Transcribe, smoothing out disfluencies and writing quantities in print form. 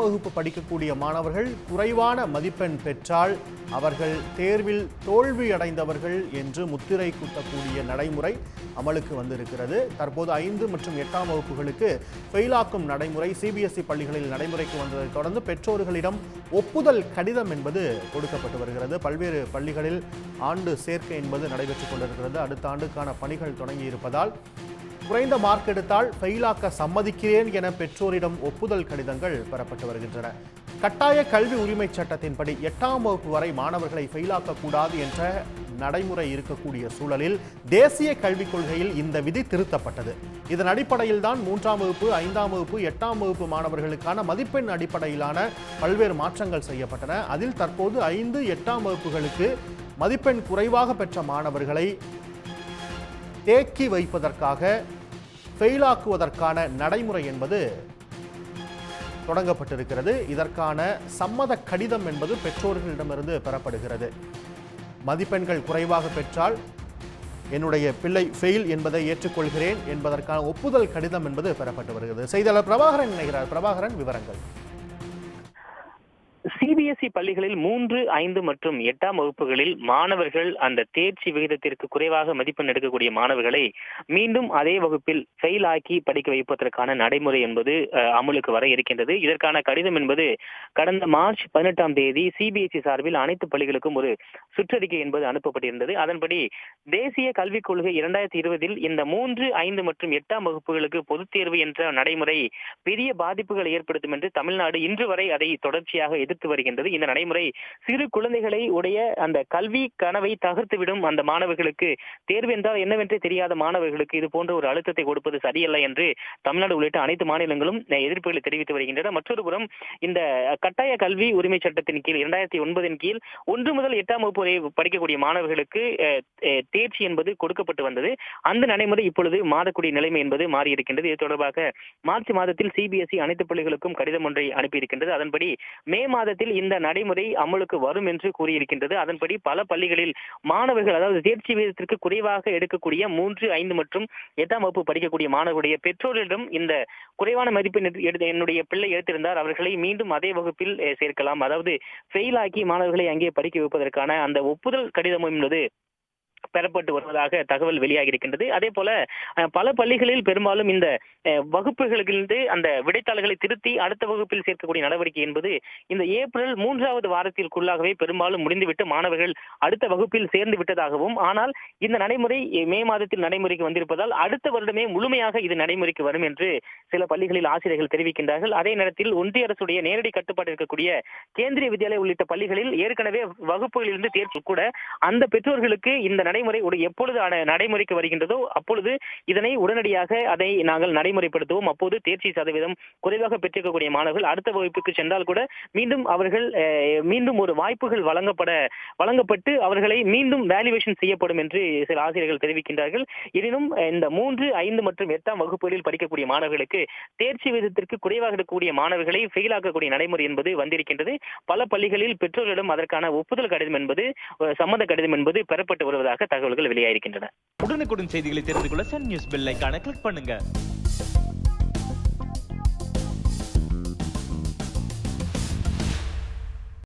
வகுப்பு படிக்கக்கூடிய மாணவர்கள் குறைவான மதிப்பெண் பெற்றால் அவர்கள் தேர்வில் தோல்வியடைந்தவர்கள் என்று முத்திரை குத்தக்கூடிய நடைமுறை அமலுக்கு வந்திருக்கிறது. தற்போது 5 மற்றும் 8ஆம் வகுப்புகளுக்கு ஃபெயிலாக்கும் நடைமுறை சிபிஎஸ்இ பள்ளிகளில் நடைமுறைக்கு வந்ததை தொடர்ந்து பெற்றோர்களிடம் ஒப்புதல் கடிதம் என்பது கொடுக்கப்பட்டு வருகிறது. பல்வேறு பள்ளிகளில் ஆண்டு சேர்க்கை என்பது நடைபெற்றுக் கொண்டிருக்கிறது. அடுத்த ஆண்டுக்கான பணிகள் தொடங்கி இருப்பதால் குறைந்த மார்க் எடுத்தால் ஃபெயிலாக்க சம்மதிக்கிறேன் என பெற்றோரிடம் ஒப்புதல் கடிதங்கள் பெறப்பட்டு வருகின்றன. கட்டாய கல்வி உரிமை சட்டத்தின்படி 8ஆம் வகுப்பு வரை மாணவர்களை ஃபெயிலாக்கக்கூடாது என்ற நடைமுறை இருக்கக்கூடிய சூழலில் தேசிய கல்விக் கொள்கையில் இந்த விதி திருத்தப்பட்டது. இதன் அடிப்படையில் தான் 3ஆம் வகுப்பு 5ஆம் வகுப்பு 8ஆம் வகுப்பு மாணவர்களுக்கான மதிப்பெண் அடிப்படையிலான பல்வேறு மாற்றங்கள் செய்யப்பட்டன. அதில் தற்போது 5, 8ஆம் வகுப்புகளுக்கு மதிப்பெண் குறைவாக பெற்ற மாணவர்களை தேக்கி வைப்பதற்காக ஃபெயிலாக்குவதற்கான நடைமுறை என்பது தொடங்கப்பட்டிருக்கிறது. இதற்கான சம்மத கடிதம் என்பது பெற்றோர்களிடமிருந்து பெறப்படுகிறது. மதிப்பெண்கள் குறைவாக பெற்றால் என்னுடைய பிள்ளை ஃபெயில் என்பதை ஏற்றுக்கொள்கிறேன் என்பதற்கான ஒப்புதல் கடிதம் என்பது பெறப்பட்டு வருகிறது. செய்தியாளர் பிரபாகரன் இணைகிறார். பிரபாகரன், விவரங்கள். சிபிஎஸ்இ பள்ளிகளில் 3, 5 மற்றும் 8ஆம் வகுப்புகளில் மாணவர்கள் அந்த தேர்ச்சி விகிதத்திற்கு குறைவாக மதிப்பெண் எடுக்கக்கூடிய மாணவர்களை மீண்டும் அதே வகுப்பில் ஃபெயில் ஆக்கி படிக்க வைப்பதற்கான நடைமுறை என்பது அமலுக்கு வர இருக்கின்றது. இதற்கான கடிதம் என்பது கடந்த மார்ச் 18ஆம் தேதி சிபிஎஸ்இ சார்பில் அனைத்து பள்ளிகளுக்கும் ஒரு சுற்றறிக்கை என்பது அனுப்பப்பட்டிருந்தது. அதன்படி தேசிய கல்விக் கொள்கை 2020 இந்த 3, 5 மற்றும் 8ஆம் வகுப்புகளுக்கு பொதுத் தேர்வு என்ற நடைமுறை பெரிய பாதிப்புகளை ஏற்படுத்தும் என்று தமிழ்நாடு இன்று வரை அதை தொடர்ச்சியாக எதிர்த்து வருகின்றது. இந்த நடைமுறை சிறு குழந்தைகளை உடைய அந்த கல்வி கனவை தகர்த்துவிடும். அந்த மாணவர்களுக்கு தேர்வு என்றால் என்னவென்றே தெரியாத மாணவர்களுக்கு இது போன்ற ஒரு அழுத்தத்தை கொடுப்பது சரியல்ல என்று தமிழ்நாடு உள்ளிட்ட அனைத்து மாநிலங்களும் எதிர்ப்புகளை தெரிவித்து வருகின்றன. மற்றொரு புறம் இந்த கட்டாய கல்வி உரிமை சட்டத்தின் கீழ் 2009 கீழ் 1 முதல் 8ஆம் வகுப்பு வரை படிக்கக்கூடிய மாணவர்களுக்கு தேர்ச்சி என்பது கொடுக்கப்பட்டு வந்தது. அந்த நடைமுறை இப்பொழுது மாறக்கூடிய நிலைமை என்பது மாறியிருக்கின்றது. இது தொடர்பாக மார்ச் மாதத்தில் சிபிஎஸ்இ அனைத்து பள்ளிகளுக்கும் கடிதம் ஒன்றை அனுப்பியிருக்கின்றது. அதன்படி மே மாதத்தில் இந்த நடைமுறை அமலுக்கு வரும் என்று கூறியிருக்கின்றது. அதன்படி பல பள்ளிகளில் மாணவர்கள், அதாவது தேர்ச்சி விகிதத்திற்கு குறைவாக எடுக்கக்கூடிய 3, 5 மற்றும் 8ஆம் வகுப்பு படிக்கக்கூடிய மாணவருடைய பெற்றோர்களிடம் இந்த குறைவான மதிப்பெண் என்னுடைய பிள்ளை எடுத்திருந்தார், அவர்களை மீண்டும் அதே வகுப்பில் சேர்க்கலாம், அதாவது ஃபெயில் ஆக்கி மாணவர்களை அங்கே படிக்க வைப்பதற்கான அந்த ஒப்புதல் கடிதம் என்பது பெறப்பட்டு வருவதாக தகவல் வெளியாகி இருக்கின்றது. அதே போல பல பள்ளிகளில் பெரும்பாலும் இந்த வகுப்புகளிலிருந்து அந்த விடைத்தாள்களை திருத்தி அடுத்த வகுப்பில் சேர்க்கக்கூடிய நடவடிக்கை என்பது இந்த ஏப்ரல் 3வது வாரத்திற்குள்ளாகவே பெரும்பாலும் முடிந்துவிட்டு மாணவர்கள் அடுத்த வகுப்பில் சேர்ந்து விட்டதாகவும், ஆனால் இந்த நடைமுறை மே மாதத்தில் நடைமுறைக்கு வந்திருப்பதால் அடுத்த வருடமே முழுமையாக இது நடைமுறைக்கு வரும் என்று சில பள்ளிகளில் ஆசிரியர்கள் தெரிவிக்கின்றார்கள். அதே நேரத்தில் ஒன்றிய அரசுடைய நேரடி கட்டுப்பாடு இருக்கக்கூடிய கேந்திரிய வித்யாலயா உள்ளிட்ட பள்ளிகளில் ஏற்கனவே வகுப்புகளிலிருந்து தேர்ச்சி கூட அந்த பெற்றோர்களுக்கு இந்த நடைமுறை எப்பொழுது நடைமுறைக்கு வருகின்றதோ அப்பொழுது இதனை உடனடியாக அதை நாங்கள் நடைமுறைப்படுத்துவோம். அப்போது தேர்ச்சி சதவீதம் குறைவாக பெற்றிருக்கக்கூடிய மாணவர்கள் அடுத்த வகுப்புக்கு சென்றால் கூட மீண்டும் அவர்கள் மீண்டும் ஒரு வாய்ப்புகள் வழங்கப்பட்டு அவர்களை மீண்டும் வேல்யூவேஷன் செய்யப்படும் என்று சில ஆசிரியர்கள் தெரிவிக்கின்றார்கள். எனினும் இந்த 3, 5 மற்றும் 8ஆம் வகுப்புகளில் படிக்கக்கூடிய மாணவர்களுக்கு தேர்ச்சி விகிதத்திற்கு குறைவாக இருக்கக்கூடிய மாணவர்களை ஃபெயில் ஆக்கக்கூடிய நடைமுறை என்பது வந்திருக்கின்றது. பல பள்ளிகளில் பெற்றோர்களிடம் அதற்கான ஒப்புதல் கடிதம் என்பது சம்மத கடிதம் என்பது பெறப்பட்டு வருவதாக தகவல்கள் வெளியாகிருக்கின்றன. உடனுக்குடன் செய்திகளை தெரிந்து கொள்ள சன் நியூஸ் பெல் ஐகானை கிளிக் பண்ணுங்க.